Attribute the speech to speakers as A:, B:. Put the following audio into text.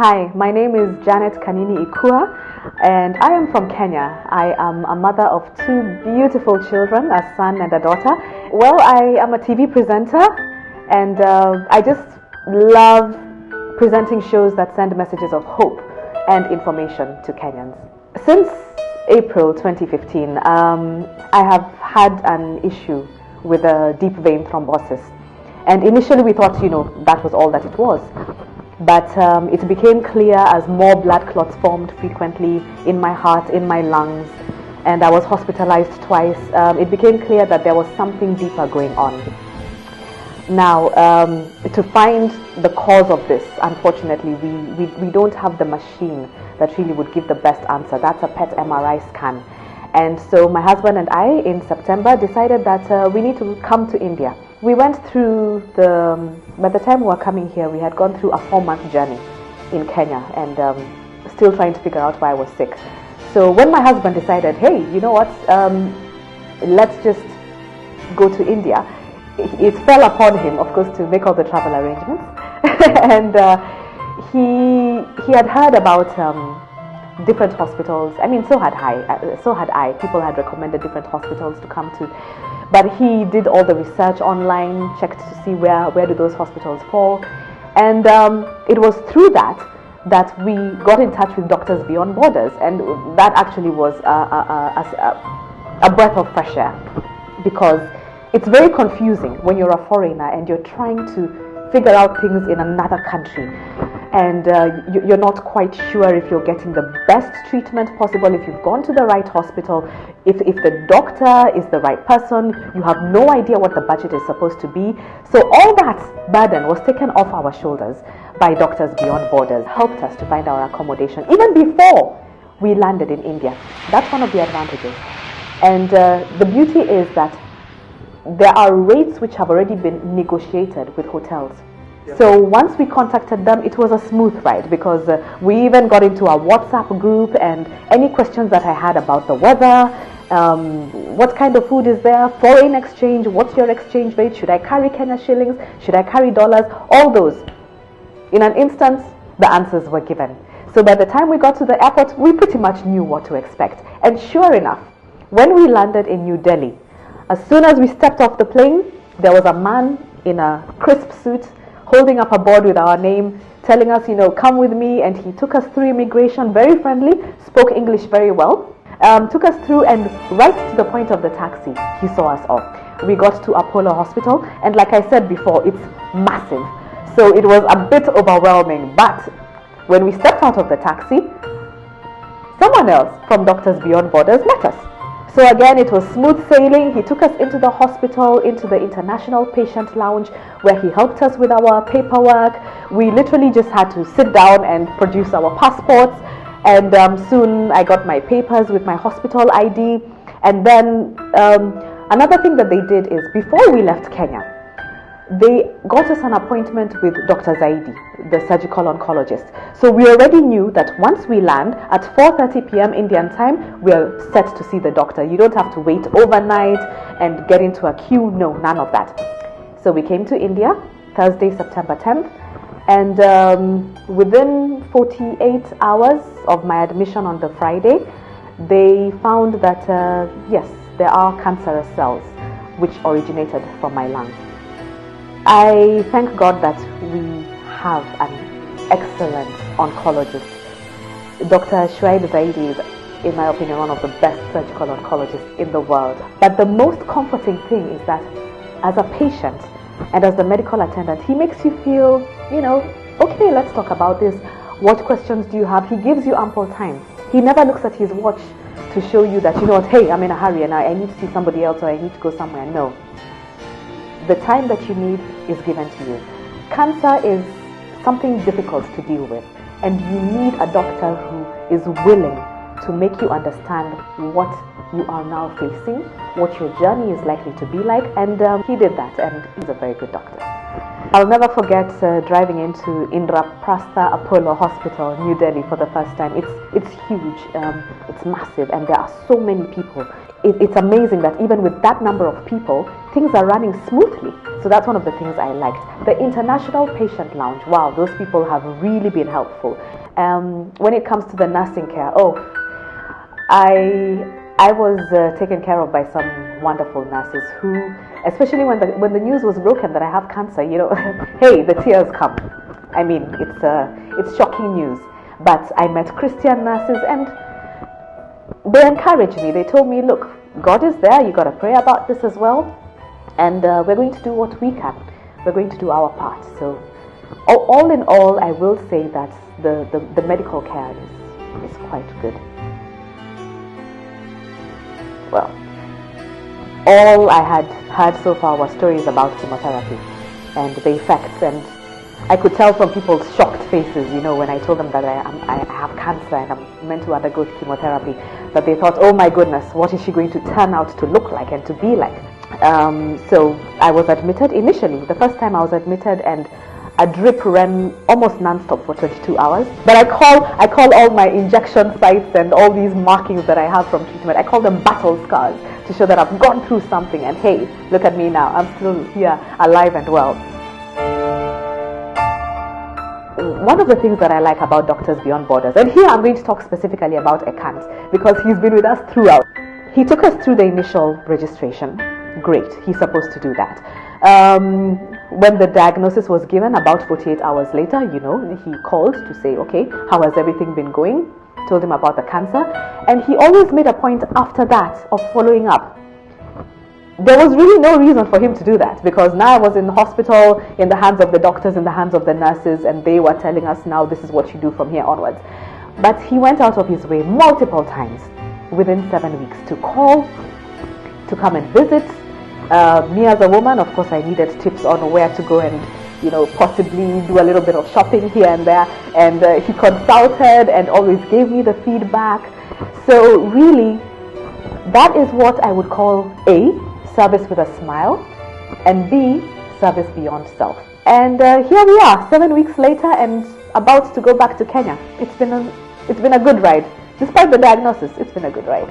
A: Hi, my name is Kanini and I am from Kenya. I am a mother of two beautiful children, a son and a daughter. Well, I am a TV presenter and I just love presenting shows that send messages of hope and information to Kenyans. Since April 2015, I have had an issue with a deep vein thrombosis. And initially we thought, that was all that it was. But it became clear as more blood clots formed frequently in my heart, in my lungs, and I was hospitalized twice. It became clear that there was something deeper going on. Now, to find the cause of this, unfortunately, we don't have the machine that really would give the best answer. That's a PET MRI scan. And so my husband and I, in September, decided that we need to come to India. We went through by the time we were coming here, we had gone through a 4-month journey in Kenya and still trying to figure out why I was sick. So when my husband decided, hey, you know what, let's just go to India, it fell upon him, of course, to make all the travel arrangements. And he had heard about different hospitals. I mean, so had I. People had recommended different hospitals to come to. But he did all the research online, checked to see where do those hospitals fall. And it was through that we got in touch with Doctors Beyond Borders. And that actually was a breath of fresh air. Because it's very confusing when you're a foreigner and you're trying to figure out things in another country. And you're not quite sure if you're getting the best treatment possible, if you've gone to the right hospital, if the doctor is the right person. You have no idea what the budget is supposed to be. So all that burden was taken off our shoulders by Doctors Beyond Borders, helped us to find our accommodation even before we landed in India. That's one of the advantages. And the beauty is that there are rates which have already been negotiated with hotels. So once we contacted them, it was a smooth ride because we even got into a WhatsApp group, and any questions that I had about the weather, what kind of food is there, foreign exchange, what's your exchange rate, should I carry Kenya shillings, should I carry dollars, all those. In an instant, the answers were given. So by the time we got to the airport, we pretty much knew what to expect. And sure enough, when we landed in New Delhi, as soon as we stepped off the plane, there was a man in a crisp suit holding up a board with our name, telling us, come with me, and he took us through immigration, very friendly, spoke English very well, took us through, and right to the point of the taxi, he saw us off. We got to Apollo Hospital, and like I said before, it's massive, so it was a bit overwhelming, but when we stepped out of the taxi, someone else from Doctors Beyond Borders met us. So again, it was smooth sailing. He took us into the hospital, into the international patient lounge, where he helped us with our paperwork. We literally just had to sit down and produce our passports. And soon I got my papers with my hospital ID. And then another thing that they did is, before we left Kenya, they got us an appointment with Dr. Zaidi, the surgical oncologist. So we already knew that once we land at 4:30 p.m. Indian time, we're set to see the doctor. You don't have to wait overnight and get into a queue. No, none of that. So we came to India Thursday, September 10th, and within 48 hours of my admission on the Friday, they found that yes, there are cancerous cells which originated from my lung. I thank God that we have an excellent oncologist. Dr. Zaidi is, in my opinion, one of the best surgical oncologists in the world. But the most comforting thing is that as a patient and as the medical attendant, he makes you feel, okay, let's talk about this. What questions do you have? He gives you ample time. He never looks at his watch to show you that, hey, I'm in a hurry and I need to see somebody else or I need to go somewhere. No. The time that you need is given to you. Cancer is something difficult to deal with, and you need a doctor who is willing to make you understand what you are now facing, what your journey is likely to be like, and he did that, and he's a very good doctor. I'll never forget driving into Indraprastha Apollo Hospital, New Delhi, for the first time. It's huge, it's massive, and there are so many people. it's amazing that even with that number of people, things are running smoothly. So that's one of the things I liked. The International Patient Lounge, wow, those people have really been helpful. When it comes to the nursing care, I was taken care of by some wonderful nurses who, especially when the news was broken that I have cancer, hey, the tears come. I mean, it's shocking news. But I met Christian nurses and they encouraged me. They told me, look, God is there. You got to pray about this as well. And we're going to do what we can. We're going to do our part. So all in all, I will say that the medical care is quite good. Well, all I had heard so far was stories about chemotherapy and the effects, and I could tell from people's shocked faces, when I told them that I have cancer and I'm meant to undergo chemotherapy, that they thought, oh my goodness, what is she going to turn out to look like and to be like? So I was admitted initially. The first time I was admitted, and a drip ran almost non-stop for 22 hours. But I call all my injection sites and all these markings that I have from treatment, I call them battle scars to show that I've gone through something, and hey, look at me now, I'm still here, alive and well. One of the things that I like about Doctors Beyond Borders, and here I'm going to talk specifically about Ekant because he's been with us throughout. He took us through the initial registration. Great, he's supposed to do that. When the diagnosis was given, about 48 hours later, he called to say, okay, how has everything been going? Told him about the cancer, and he always made a point after that of following up. There was really no reason for him to do that because now I was in the hospital, in the hands of the doctors, in the hands of the nurses, and they were telling us, now this is what you do from here onwards. But he went out of his way multiple times within 7 weeks to call, to come and visit. Me as a woman, of course, I needed tips on where to go and possibly do a little bit of shopping here and there, and he consulted and always gave me the feedback. So really, that is what I would call A, service with a smile, and B, service beyond self. And here we are, 7 weeks later, and about to go back to Kenya. It's been a good ride. Despite the diagnosis, it's been a good ride.